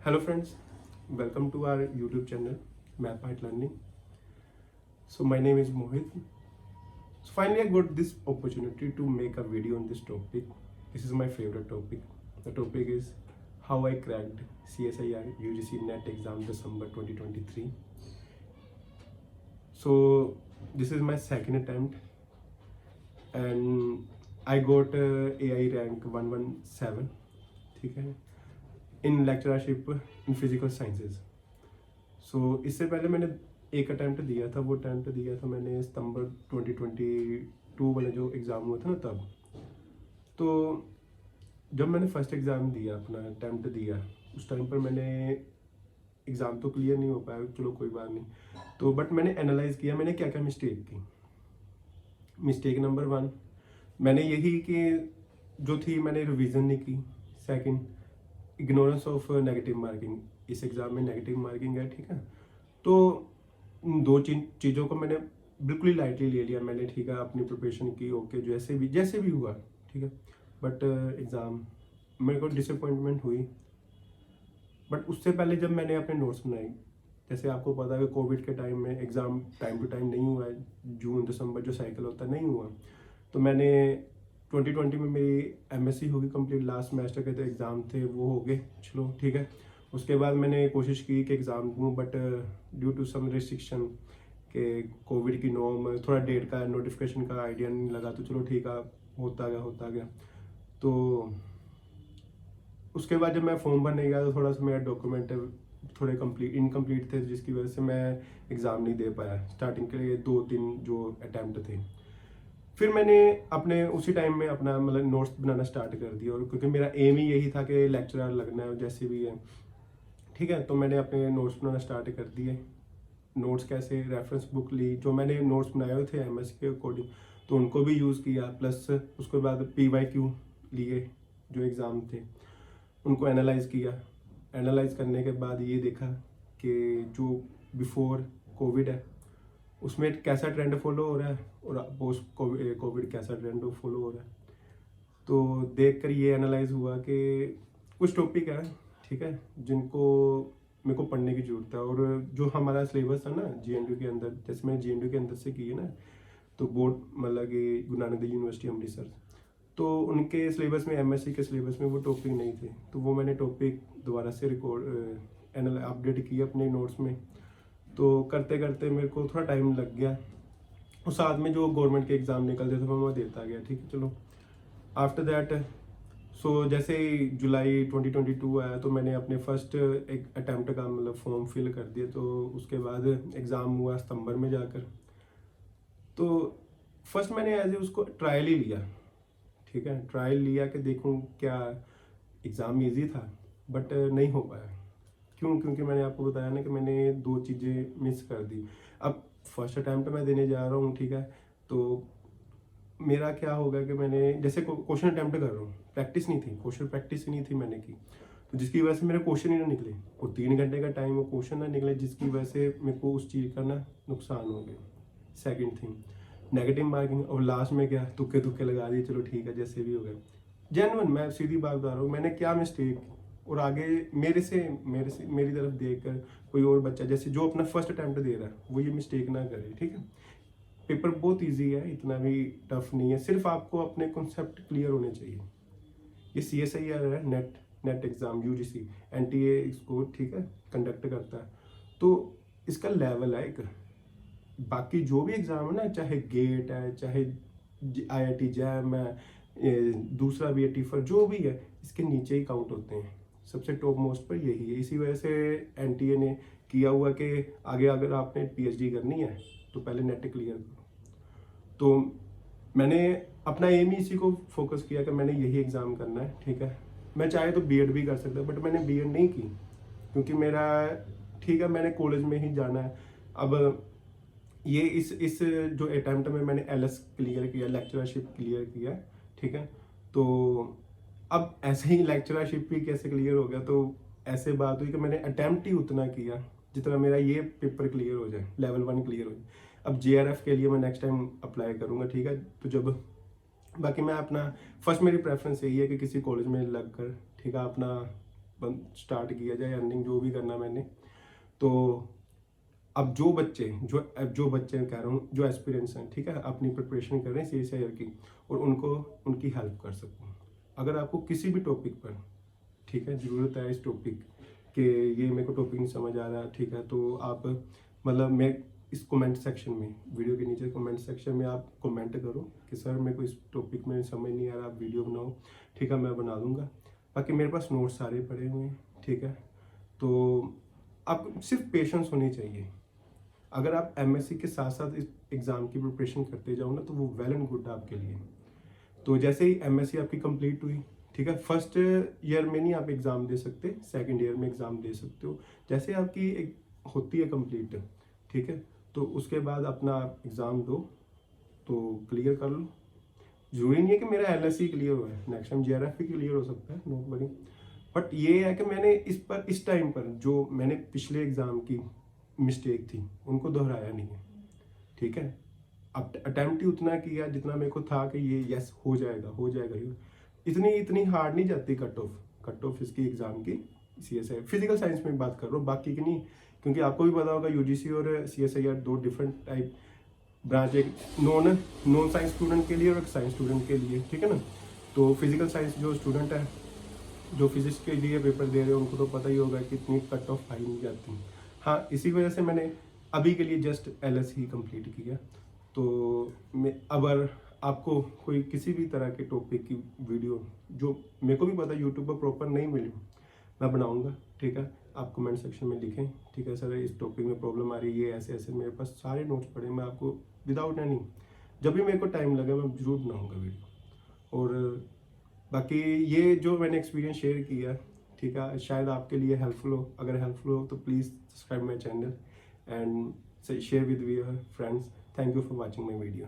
Hello friends, welcome to our YouTube channel MapPart Learning. So my name is Mohit. So finally I got this opportunity to make a video on this topic. This is my favorite topic. The topic is how I cracked CSIR UGC NET exam December 2023. So this is my second attempt and I got AI rank 117. ठीक है, इन lectureship in physical sciences. सो इससे पहले मैंने एक attempt दिया था, वो attempt दिया था मैंने सितंबर 2022 वाला जो एग्ज़ाम हुआ था ना तब। तो जब मैंने फर्स्ट एग्ज़ाम दिया, अपना अटैम्प्ट दिया, उस टाइम पर मैंने एग्ज़ाम तो क्लियर नहीं हो पाया, चलो कोई बात नहीं। तो बट मैंने एनालाइज़ किया मैंने क्या क्या मिस्टेक की। मिस्टेक नंबर 1 मैंने यही कि जो थी मैंने रिवीजन नहीं की। Second, ignorance of negative marking. इस एग्ज़ाम में नेगेटिव मार्किंग है, ठीक है। तो इन दो चीज़ों को मैंने बिल्कुल ही लाइटली ले लिया मैंने, ठीक है। अपनी प्रिपरेशन की, ओके, जैसे भी हुआ, ठीक है। बट एग्ज़ाम मेरे को डिसअपॉइंटमेंट हुई। बट उससे पहले जब मैंने अपने नोट्स बनाए, जैसे आपको पता है कि कोविड के टाइम में एग्ज़ाम टाइम टू टाइम नहीं हुआ है, जून दिसंबर जो साइकिल होता है नहीं हुआ। तो मैंने 2020 में मेरी एमएससी होगी कंप्लीट, लास्ट सेमेस्टर के तो एग्ज़ाम थे वो हो गए, चलो ठीक है। उसके बाद मैंने कोशिश की कि एग्ज़ाम दूँ, but due to some restriction के कोविड की नॉर्म, थोड़ा डेट का नोटिफिकेशन का आइडिया नहीं लगा, तो चलो ठीक है, होता गया। तो उसके बाद जब मैं फॉर्म भरने गया तो थोड़ा सा मेरा डॉक्यूमेंट थोड़े इनकम्प्लीट थे, जिसकी वजह से मैं एग्ज़ाम नहीं दे पाया। स्टार्टिंग के लिए 2-3 जो अटैम्प्ट थे। फिर मैंने अपने उसी टाइम में अपना मतलब नोट्स बनाना स्टार्ट कर दिया, और क्योंकि मेरा एम ही यही था कि लेक्चरर लगना है जैसे भी है, ठीक है। तो मैंने अपने नोट्स बनाना स्टार्ट कर दिए। नोट्स कैसे, रेफरेंस बुक ली, जो मैंने नोट्स बनाए हुए थे एमएस के अकॉर्डिंग, तो उनको भी यूज़ किया। प्लस उसके बाद PYQ लिए जो एग्ज़ाम थे, उनको एनालाइज़ किया। एनालाइज़ करने के बाद ये देखा कि जो बिफोर कोविड है उसमें कैसा ट्रेंड फॉलो हो रहा है और पोस्ट कोविड कैसा ट्रेंड फॉलो हो रहा है। तो देखकर ये एनालाइज हुआ कि कुछ टॉपिक है, ठीक है, जिनको मेरे को पढ़ने की ज़रूरत है। और जो हमारा सिलेबस है ना JNU के अंदर, जैसे मैंने JNU के अंदर से की है ना, तो बोर्ड मतलब कि गुरु नानक देव यूनिवर्सिटी अमृतसर, तो उनके सिलेबस में, MSc के सिलेबस में वो टॉपिक नहीं थे। तो वो मैंने टॉपिक दोबारा से अपडेट किया अपने नोट्स में। तो करते करते मेरे को थोड़ा टाइम लग गया, और साथ में जो गवर्नमेंट के एग्ज़ाम निकलते थे मैं देता गया, ठीक है। चलो आफ्टर दैट, सो जैसे ही जुलाई 2022 आया तो मैंने अपने फर्स्ट एक अटैम्प्ट का मतलब फॉर्म फिल कर दिया। तो उसके बाद एग्ज़ाम हुआ सितंबर में जाकर। तो फर्स्ट मैंने एज ए उसको ट्रायल ही लिया, ठीक है। ट्रायल लिया कि देखूं क्या एग्ज़ाम ईजी था, बट नहीं हो पाया। क्यों? क्योंकि मैंने आपको बताया ना कि मैंने 2 चीज़ें मिस कर दी। अब फर्स्ट अटैम्प्ट मैं देने जा रहा हूँ, ठीक है। तो मेरा क्या होगा कि मैंने जैसे क्वेश्चन अटैम्प्ट कर रहा हूँ, प्रैक्टिस नहीं थी, क्वेश्चन प्रैक्टिस ही नहीं थी मैंने की, तो जिसकी वजह से मेरे क्वेश्चन ही ना निकले। और 3 घंटे का टाइम वो क्वेश्चन ना निकले, जिसकी वजह से मेरे को उस चीज़ का ना नुकसान हो गया। Second thing, negative marking. और लास्ट में क्या, तुक्के लगा दिए, चलो ठीक है जैसे भी हो गया। जेन्युइन मैं सीधी बात बता रहा हूँ, मैंने क्या मिस्टेक, और आगे मेरे से मेरी तरफ देखकर कोई और बच्चा जैसे जो अपना फर्स्ट अटैम्प्ट दे रहा है वो ये मिस्टेक ना करे, ठीक है। पेपर बहुत इजी है, इतना भी टफ नहीं है, सिर्फ आपको अपने कॉन्सेप्ट क्लियर होने चाहिए। ये CSIR है, नेट एग्ज़ाम UGC NTA इसको, ठीक है, कंडक्ट करता है। तो इसका लेवल है एक, बाकी जो भी एग्ज़ाम है ना, चाहे गेट है, चाहे IIT जैम है, दूसरा भी है टीफर, जो भी है, इसके नीचे ही काउंट होते हैं। सबसे टॉप मोस्ट पर यही है। इसी वजह से NTA ने किया हुआ कि आगे अगर आपने PhD करनी है तो पहले नेट क्लियर करो। तो मैंने अपना एम ही इसी को फोकस किया कि मैंने यही एग्ज़ाम करना है, ठीक है। मैं चाहे तो B.Ed भी कर सकता, बट मैंने B.Ed नहीं की, क्योंकि मेरा, ठीक है, मैंने कॉलेज में ही जाना है। अब ये इस जो अटैम्प्ट में मैंने LS क्लियर किया, लेक्चरशिप क्लियर किया, ठीक है। तो अब ऐसे ही लेक्चरशिप भी कैसे क्लियर हो गया, तो ऐसे बात हुई कि मैंने अटैम्प्ट ही उतना किया जितना मेरा ये पेपर क्लियर हो जाए, लेवल 1 क्लियर हो जाए। अब JRF के लिए मैं नेक्स्ट टाइम अप्लाई करूँगा, ठीक है। तो जब बाकी मैं अपना फर्स्ट मेरी प्रेफरेंस यही है कि किसी कॉलेज में लग कर, ठीक है, अपना स्टार्ट किया जाए, अर्निंग जो भी करना मैंने। तो अब जो बच्चे कह रहा हूँ, जो एस्पिरेंट्स हैं, ठीक है, अपनी प्रिपरेशन कर रहे हैं CSIR की, और उनको उनकी हेल्प कर सकूँ। अगर आपको किसी भी टॉपिक पर, ठीक है, ज़रूरत है इस टॉपिक कि ये मेरे को टॉपिक नहीं समझ आ रहा, ठीक है, तो आप मतलब मैं इस कमेंट सेक्शन में, वीडियो के नीचे कमेंट सेक्शन में आप कमेंट करो कि सर मेरे को इस टॉपिक में समझ नहीं आ रहा, आप वीडियो बनाओ, ठीक है, मैं बना दूंगा। बाकी मेरे पास नोट्स सारे पड़े हुए हैं, ठीक है। तो आप सिर्फ पेशेंस होनी चाहिए। अगर आप MSc के साथ साथ इस एग्ज़ाम की प्रिपरेशन करते जाओ ना, तो वो वेल एंड गुड आपके लिए। तो जैसे ही MSc आपकी कंप्लीट हुई, ठीक है, फर्स्ट ईयर में नहीं आप एग्ज़ाम दे सकते, सेकंड ईयर में एग्ज़ाम दे सकते हो। जैसे आपकी एक होती है कंप्लीट, ठीक है, तो उसके बाद अपना एग्ज़ाम दो, तो क्लियर कर लो। जरूरी नहीं है कि मेरा LSE क्लियर हुआ है, नेक्स्ट टाइम JRF भी क्लियर हो सकता है, नोट वरी। बट ये है कि मैंने इस टाइम पर जो मैंने पिछले एग्ज़ाम की मिस्टेक थी उनको दोहराया नहीं है, ठीक है। अब अटेम्प्ट ही उतना किया जितना मेरे को था कि ये यस हो जाएगा ये। इतनी हार्ड नहीं जाती कट ऑफ इसकी एग्ज़ाम की। CSI फिजिकल साइंस में बात कर रहा हूँ, बाकी की नहीं, क्योंकि आपको भी पता होगा UGC और CSIR दो डिफरेंट टाइप ब्रांच, एक नॉन साइंस स्टूडेंट के लिए और एक साइंस स्टूडेंट के लिए, ठीक है ना। तो फिजिकल साइंस जो स्टूडेंट है, जो फिजिक्स के लिए पेपर दे रहे हैं, उनको तो पता ही होगा कि इतनी कट ऑफ हाई नहीं जाती। हाँ, इसी वजह से मैंने अभी के लिए जस्ट LS ही कंप्लीट किया। तो मैं अगर आपको कोई किसी भी तरह के टॉपिक की वीडियो, जो मेरे को भी पता यूट्यूब पर प्रॉपर नहीं मिली, मैं बनाऊंगा, ठीक है। आप कमेंट सेक्शन में लिखें, ठीक है, सर इस टॉपिक में प्रॉब्लम आ रही है, ये ऐसे ऐसे। मेरे पास सारे नोट्स पड़े, मैं आपको विदाउट एनी, जब भी मेरे को टाइम लगे मैं जरूर बनाऊंगा वीडियो। और बाकी ये जो मैंने एक्सपीरियंस शेयर किया, ठीक है, शायद आपके लिए हेल्पफुल हो। अगर हेल्पफुल हो तो please subscribe my channel and share with your friends. Thank you for watching my video.